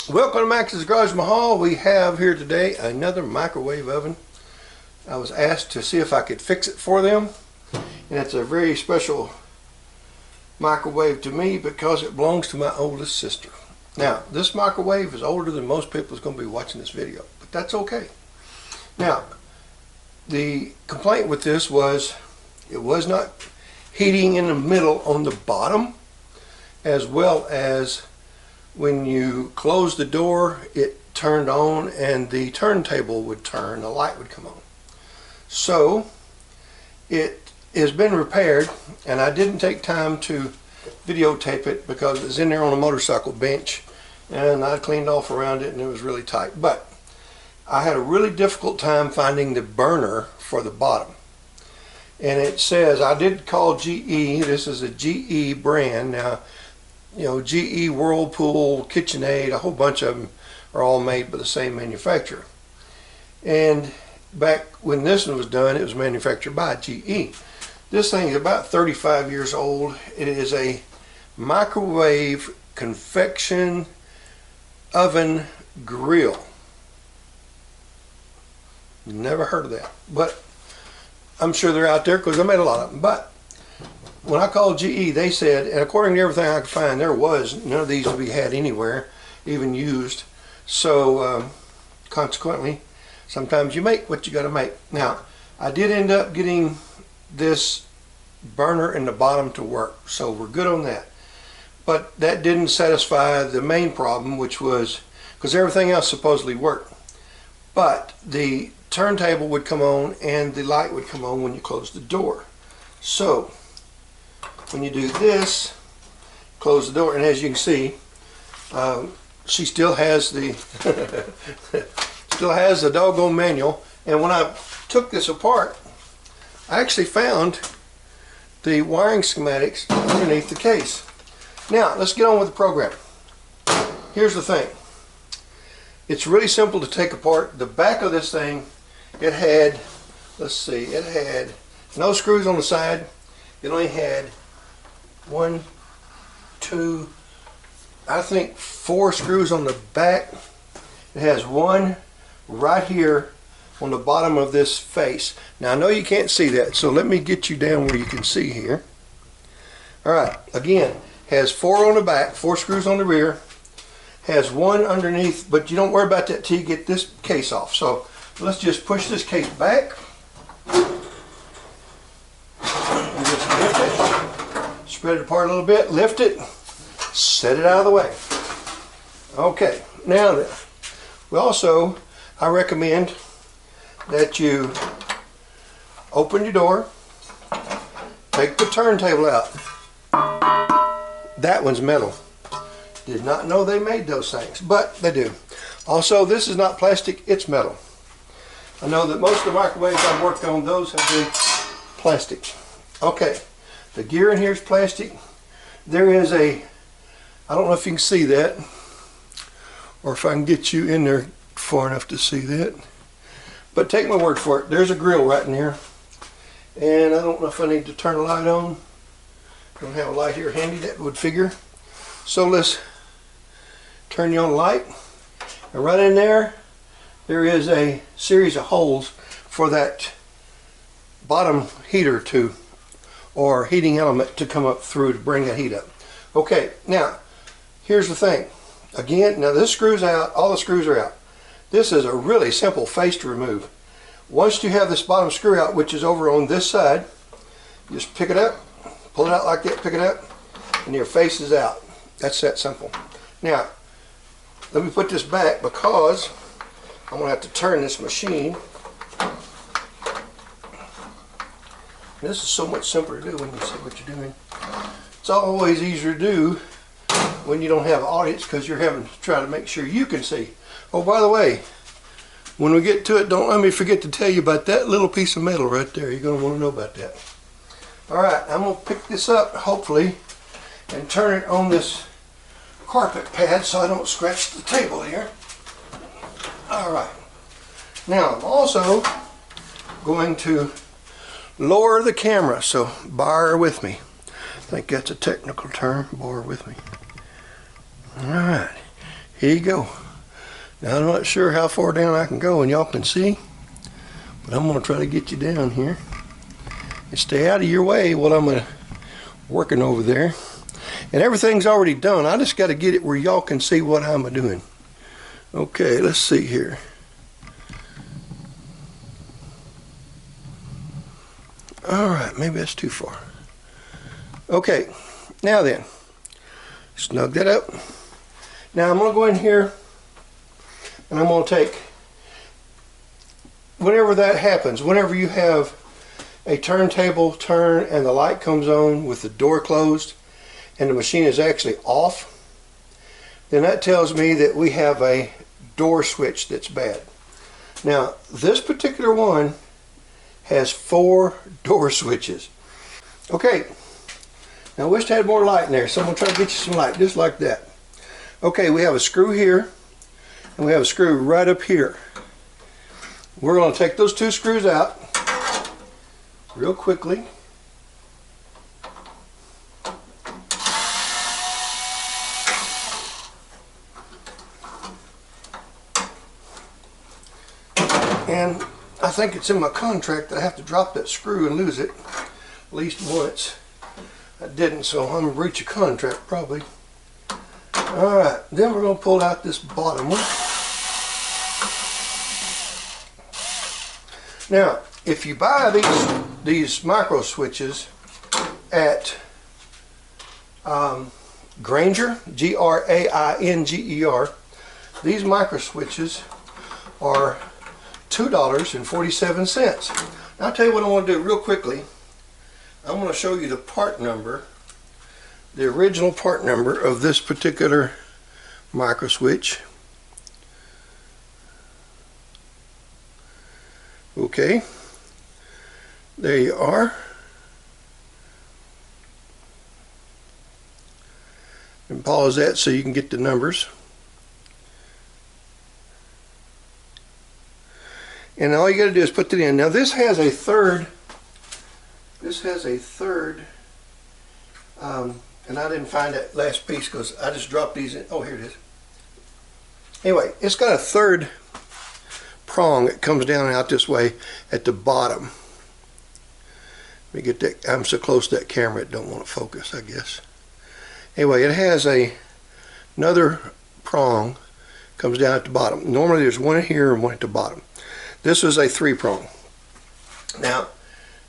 Welcome to MaxsGarajMahal. We have here today another microwave oven. I was asked to see if I could fix it for them, and it's a very special microwave to me because it belongs to my oldest sister. Now, this microwave is older than most people is going to be watching this video, but that's okay. Now, the complaint with this was it was not heating in the middle on the bottom, as well as when you close the door it turned on and the turntable would turn, the light would come on. So it has been repaired, and I didn't take time to videotape it because it was in there on a motorcycle bench and I cleaned off around it and it was really tight. But I had a really difficult time finding the burner for the bottom. And it says, I did call GE, this is a GE brand. Now, you know, GE, Whirlpool, KitchenAid, a whole bunch of them are all made by the same manufacturer. And back when this one was done, it was manufactured by GE. This thing is about 35 years old. It is a microwave convection oven grill. Never heard of that, but I'm sure they're out there because I made a lot of them. But when I called GE, they said, and according to everything I could find, there was none of these to be had anywhere, even used. So consequently, sometimes you make what you got to make. Now, I did end up getting this burner in the bottom to work, so we're good on that. But that didn't satisfy the main problem, which was, because everything else supposedly worked, but the turntable would come on and the light would come on when you close the door. So when you do this, close the door, and as you can see, she still has the doggone manual. And when I took this apart, I actually found the wiring schematics underneath the case. Now let's get on with the program. Here's the thing. It's really simple to take apart. The back of this thing, it had, let's see, it had no screws on the side. It only had one, two, I think 4 screws on the back. It has one right here on the bottom of this face. Now I know you can't see that, so let me get you down where you can see here. Alright, again, has 4 on the back, 4 screws on the rear, has one underneath, but you don't worry about that till you get this case off. So let's just push this case back. And just lift it. Spread it apart a little bit, lift it, set it out of the way. Okay, now then, I recommend that you open your door, take the turntable out. That one's metal. Did not know they made those things, but they do. Also, this is not plastic, it's metal. I know that most of the microwaves I've worked on, those have been plastic. Okay, the gear in here is plastic. There is a, I don't know if you can see that, or if I can get you in there far enough to see that. But take my word for it, there's a grill right in here. And I don't know if I need to turn the light on. Don't have a light here handy, that would figure. So let's turn you on the light. And right in there, there is a series of holes for that bottom heater to, or heating element to come up through to bring that heat up. Okay, now, here's the thing. Again, now this screws out, all the screws are out. This is a really simple face to remove. Once you have this bottom screw out, which is over on this side, just pick it up, pull it out like that, pick it up, and your face is out. That's that simple. Now, let me put this back because I'm going to have to turn this machine. This is so much simpler to do when you see what you're doing. It's always easier to do when you don't have an audience because you're having to try to make sure you can see. Oh, by the way, when we get to it, don't let me forget to tell you about that little piece of metal right there. You're going to want to know about that. Alright, I'm going to pick this up, hopefully, and turn it on this carpet pad so I don't scratch the table here. Alright, now I'm also going to lower the camera, so bear with me. I think that's a technical term, bear with me. Alright, Here you go. Now I'm not sure how far down I can go and y'all can see, but I'm going to try to get you down here and stay out of your way while I'm working over there. And everything's already done. I just got to get it where y'all can see what I'm doing. Okay, let's see here. Alright, maybe that's too far. Okay, now then, snug that up. Now I'm going to go in here and I'm going to take, whenever that happens, whenever you have a turntable turn and the light comes on with the door closed and the machine is actually off, then that tells me that we have a door switch that's bad. Now this particular one has 4 door switches. Okay, now I wish I had more light in there, so I'm going to try to get you some light, just like that. Okay, we have a screw here, and we have a screw right up here. We're going to take those 2 screws out real quickly. And I think it's in my contract that I have to drop that screw and lose it at least once. I didn't, so I'm going to breach a contract probably. Alright, then we're going to pull out this bottom one. Now, if you buy these micro switches at Grainger, Grainger, these micro switches are $2.47. Now, I'll tell you what I want to do real quickly. I'm going to show you the part number, the original part number of this particular micro switch. Okay, there you are. And pause that so you can get the numbers. And all you got to do is put that in. Now this has a third, and I didn't find that last piece because I just dropped these in. Oh, here it is. Anyway, it's got a third prong that comes down and out this way at the bottom. Let me get that. I'm so close to that camera it don't want to focus, I guess. Anyway, it has another prong comes down at the bottom. Normally there's one here and one at the bottom. This is a 3-prong. Now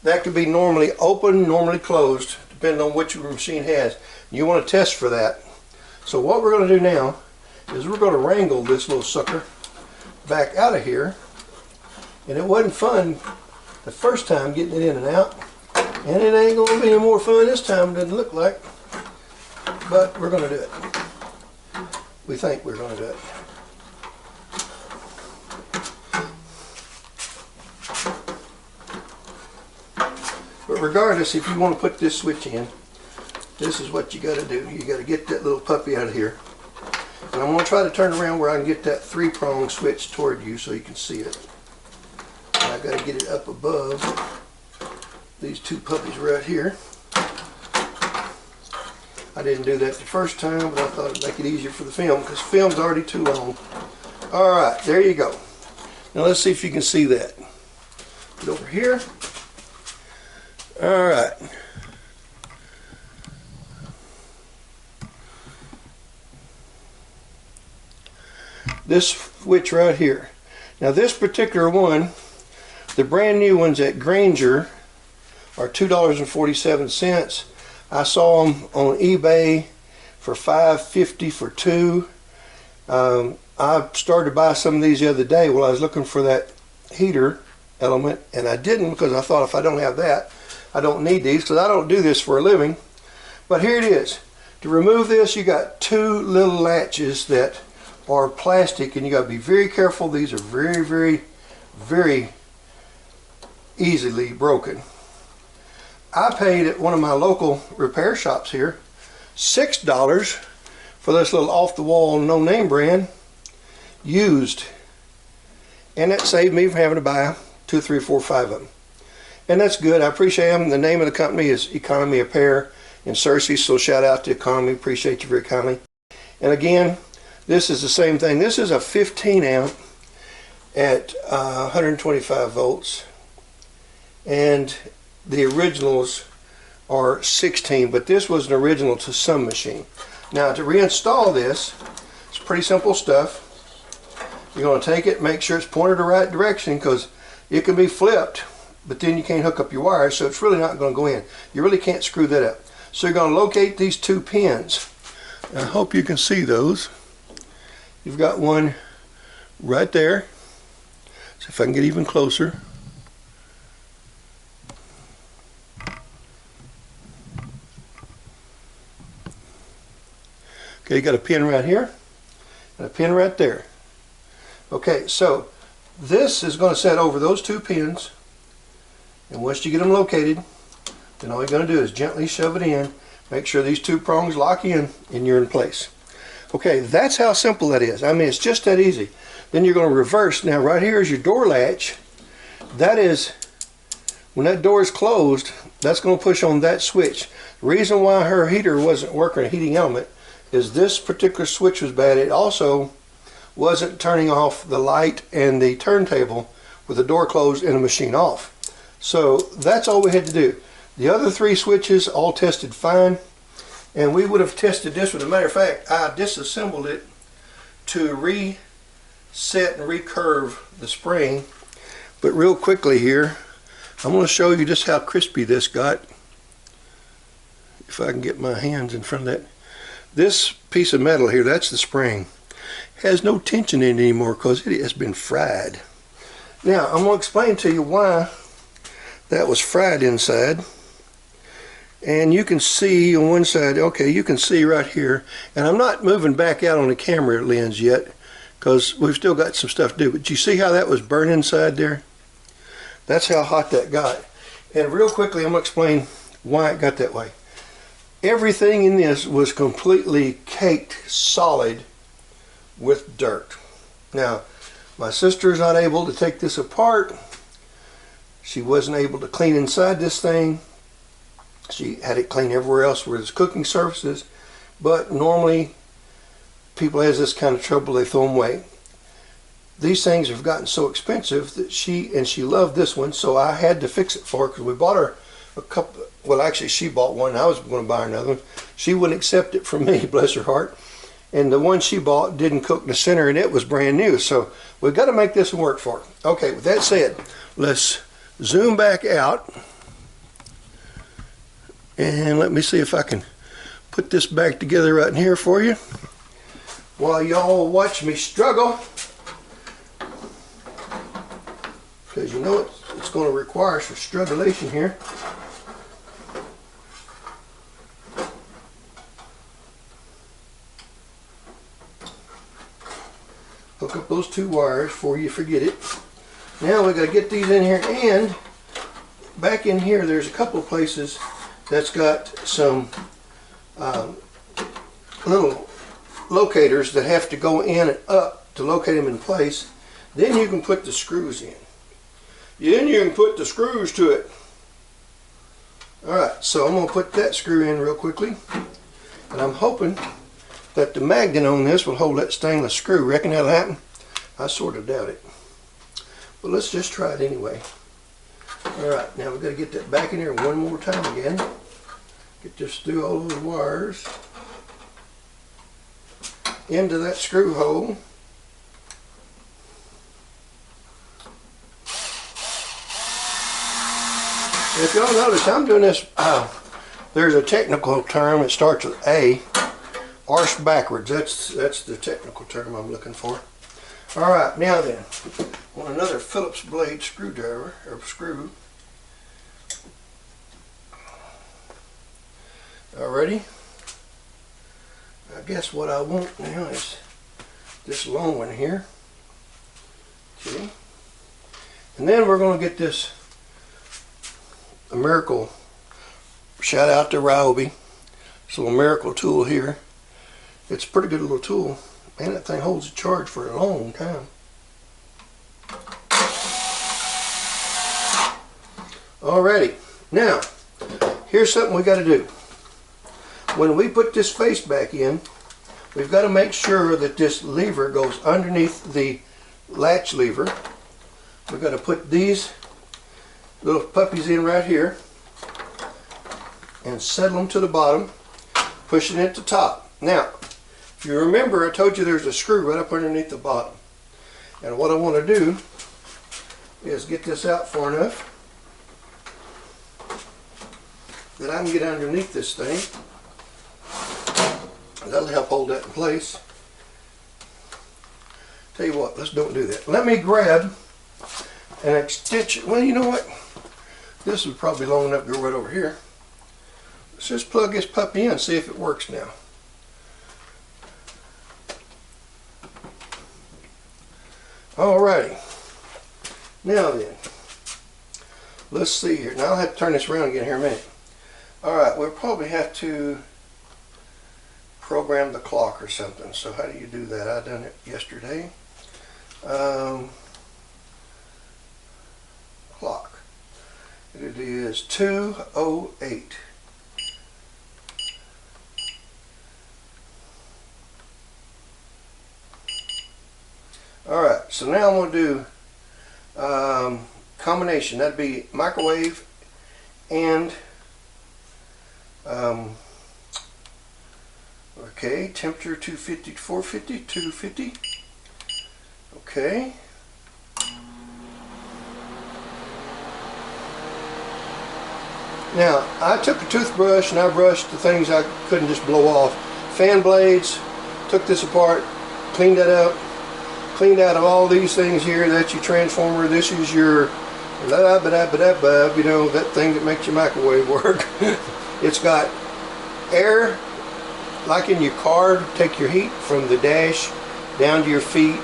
that could be normally open, normally closed, depending on what your machine has. You want to test for that. So what we're going to do now is we're going to wrangle this little sucker back out of here. And it wasn't fun the first time getting it in and out, and it ain't going to be any more fun this time, it doesn't look like. But we're going to do it. We think we're going to do it. But regardless, if you want to put this switch in, this is what you got to do. You got to get that little puppy out of here. And I'm going to try to turn around where I can get that 3-prong switch toward you so you can see it. And I've got to get it up above these 2 puppies right here. I didn't do that the first time, but I thought it'd make it easier for the film because film's already too long. Alright, there you go. Now let's see if you can see that. Get over here. Alright. This switch right here. Now this particular one, the brand new ones at Grainger are $2.47. I saw them on eBay for $5.50 for 2. I started to buy some of these the other day while I was looking for that heater element, and I didn't because I thought if I don't have that, I don't need these because I don't do this for a living. But here it is. To remove this, you got 2 little latches that are plastic, and you got to be very careful. These are very, very, very easily broken. I paid at one of my local repair shops here $6 for this little off-the-wall no-name brand used, and that saved me from having to buy 2, 3, 4, 5 of them. And that's good. I appreciate them. The name of the company is Economy Repair in Searcy, so shout out to Economy. Appreciate you very kindly. And again, This is the same thing. This is a 15 amp at 125 volts, and the originals are 16, but this was an original to some machine. Now to reinstall this, it's pretty simple stuff. You're going to take it, make sure it's pointed the right direction, because it can be flipped, but then you can't hook up your wires, so it's really not going to go in. You really can't screw that up. So you're going to locate these two pins. I hope you can see those. You've got one right there. See if I can get even closer. Okay, you got a pin right here and a pin right there. Okay, so this is going to set over those two pins, and once you get them located, then all you're going to do is gently shove it in, make sure these two prongs lock in, and you're in place. Okay, that's how simple that is. I mean, it's just that easy. Then you're going to reverse. Now right here is your door latch. That is, when that door is closed, that's going to push on that switch. The reason why her heater wasn't working, a heating element, is this particular switch was bad. It also wasn't turning off the light and the turntable with the door closed and the machine off. So that's all we had to do. The other three switches all tested fine, and we would have tested this. As a matter of fact, I disassembled it to reset and recurve the spring. But real quickly here, I'm going to show you just how crispy this got. If I can get my hands in front of that. This piece of metal here, that's the spring, has no tension in it anymore because it has been fried. Now I'm going to explain to you why that was fried inside. And you can see on one side, okay, you can see right here, and I'm not moving back out on the camera lens yet because we've still got some stuff to do, but you see how that was burnt inside there? That's how hot that got. And real quickly, I'm going to explain why it got that way. Everything in this was completely caked solid with dirt. Now, my sister's not able to take this apart. She wasn't able to clean inside this thing. She had it clean everywhere else where there's cooking surfaces, but normally people has this kind of trouble, they throw them away. These things have gotten so expensive that she loved this one, so I had to fix it for her because we bought her a couple. Well, actually she bought one, I was going to buy her another one. She wouldn't accept it from me, bless her heart. And the one she bought didn't cook in the center, and it was brand new, so we've got to make this one work for her. Okay, with that said, let's zoom back out. And let me see if I can put this back together right in here for you while y'all watch me struggle, because you know it's going to require some strugglation here. Hook up those two wires before you forget it. Now we got to get these in here, and back in here there's a couple of places that's got some little locators that have to go in and up to locate them in place. Then you can put the screws in. Then you can put the screws to it. Alright, so I'm going to put that screw in real quickly. And I'm hoping that the magnet on this will hold that stainless screw. Reckon that'll happen? I sort of doubt it. But let's just try it anyway. Alright, now we've got to get that back in here one more time again. Get this through all those wires into that screw hole. If y'all notice, I'm doing this, there's a technical term, it starts with A, arched backwards. That's the technical term I'm looking for. Alright, now then, on another Phillips blade screwdriver, or screw. Alrighty. I guess what I want now is this long one here. Okay. And then we're going to get this a miracle. Shout out to Ryobi. This little miracle tool here. It's a pretty good little tool. Man, that thing holds a charge for a long time. Alrighty. Now, here's something we got to do. When we put this face back in, we've got to make sure that this lever goes underneath the latch lever. We've got to put these little puppies in right here and settle them to the bottom, pushing it to the top. Now, if you remember, I told you there's a screw right up underneath the bottom. And what I want to do is get this out far enough that I can get underneath this thing. That'll help hold that in place. Tell you what, let's don't do that. Let me grab an extension. Well, you know what? This is probably long enough to go right over here. Let's just plug this puppy in and see if it works now. Alrighty. Now then, let's see here. Now I'll have to turn this around again here in a minute. Alright, we'll probably have to program the clock or something. So how do you do that? I done it yesterday. Clock. It is 2:08. Alright, so now I'm going to do combination. That'd be microwave and okay, temperature 250 to 450, 250. Okay. Now, I took a toothbrush and I brushed the things I couldn't just blow off. Fan blades, took this apart, cleaned that up, cleaned out of all these things here. That's your transformer. This is your, you know, that thing that makes your microwave work. It's got air, like in your car, take your heat from the dash down to your feet,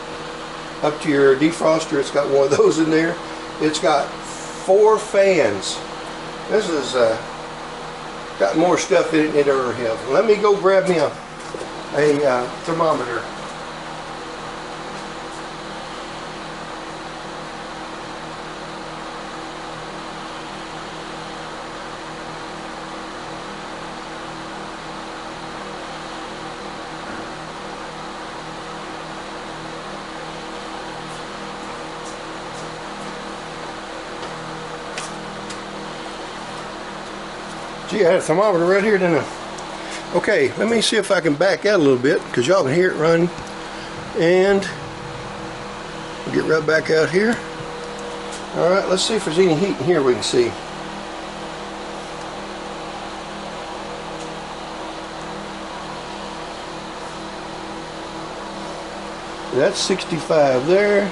up to your defroster. It's got one of those in there. It's got 4 fans. This has got more stuff in it than it ever have. Let me go grab me a thermometer. Gee, I had a thermometer right here, didn't I? Okay, let me see if I can back out a little bit, because y'all can hear it run. And get right back out here. Alright, let's see if there's any heat in here we can see. That's 65 there.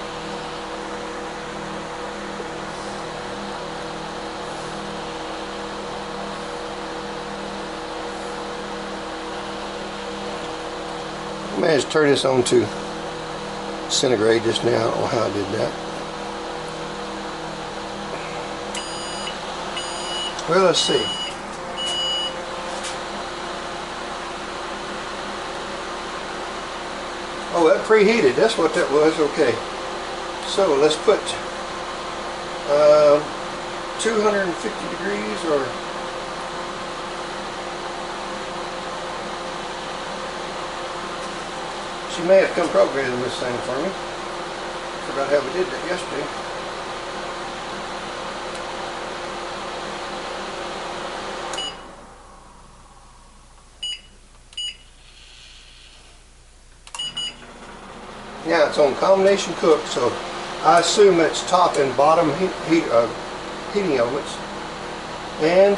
I may just turn this on to centigrade just now. I don't know how I did that. Well, let's see. Oh, that preheated. That's what that was. Okay. So let's put 250 degrees or she may have come programming this thing for me. Forgot how we did that yesterday. Now it's on combination cook, so I assume it's top and bottom heating elements. And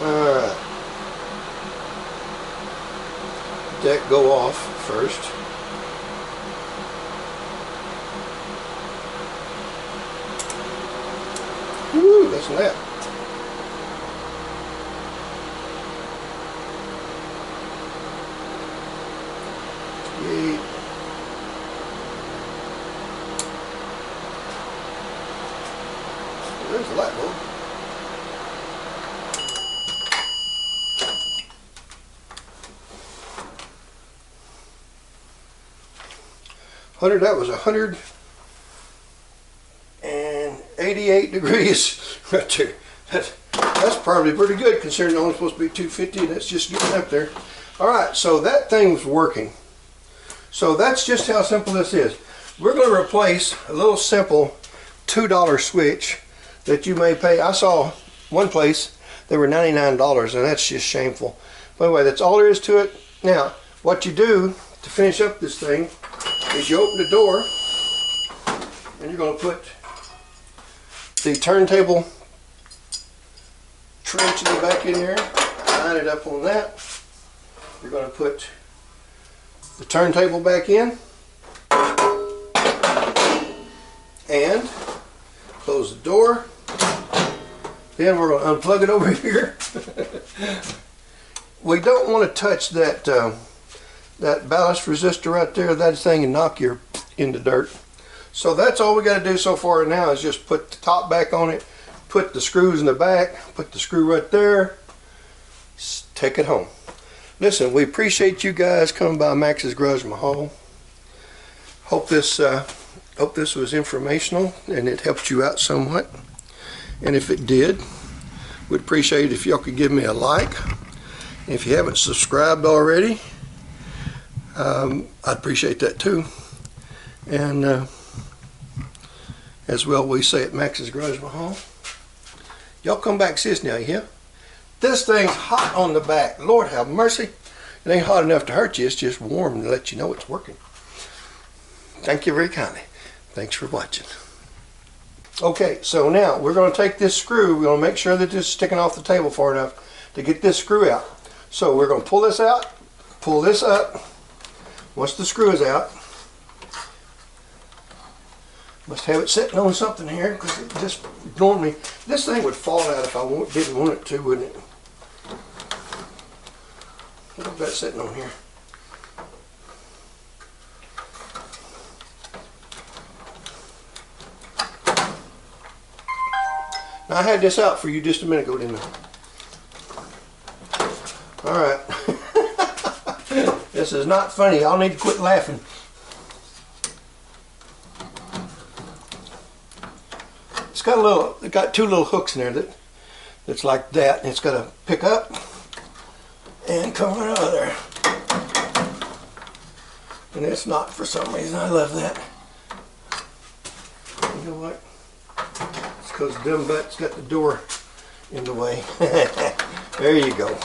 alright, that go off first. Woo, listen to that. Yay. There's the light bulb. that was 188 degrees right there. That's probably pretty good considering it's only supposed to be 250. That's just getting up there. All right, so that thing's working. So that's just how simple this is. We're going to replace a little simple $2 switch that you may pay. I saw one place they were $99, and that's just shameful. But anyway, that's all there is to it. Now, what you do to finish up this thing is you open the door, and you're going to put the turntable trench in the back in there, line it up on that. You're going to put the turntable back in and close the door. Then we're going to unplug it over here. We don't want to touch that that ballast resistor right there. That thing can knock you in the dirt. So that's all we got to do so far now is just put the top back on it, put the screws in the back, put the screw right there, take it home. Listen, we appreciate you guys coming by MaxsGarajMahal. Hope this was informational and it helped you out somewhat. And if it did, we'd appreciate it if y'all could give me a like. If you haven't subscribed already, I'd appreciate that too. And as well we say at MaxsGarajMahal, y'all come back and see us now, you hear? This thing's hot on the back. Lord have mercy. It ain't hot enough to hurt you. It's just warm to let you know it's working. Thank you very kindly. Thanks for watching. Okay, so now we're going to take this screw. We're going to make sure that this is sticking off the table far enough to get this screw out. So we're going to pull this out, pull this up. Once the screw is out, must have it sitting on something here because it just ignored me. This thing would fall out if I didn't want it to, wouldn't it? What have I got sitting on here? Now I had this out for you just a minute ago, didn't I? Alright. This is not funny. Y'all need to quit laughing. It's got two little hooks in there that's like that, and it's got to pick up and come right out of there. And it's not for some reason. I love that. You know what? It's because the dumb butt's got the door in the way. There you go.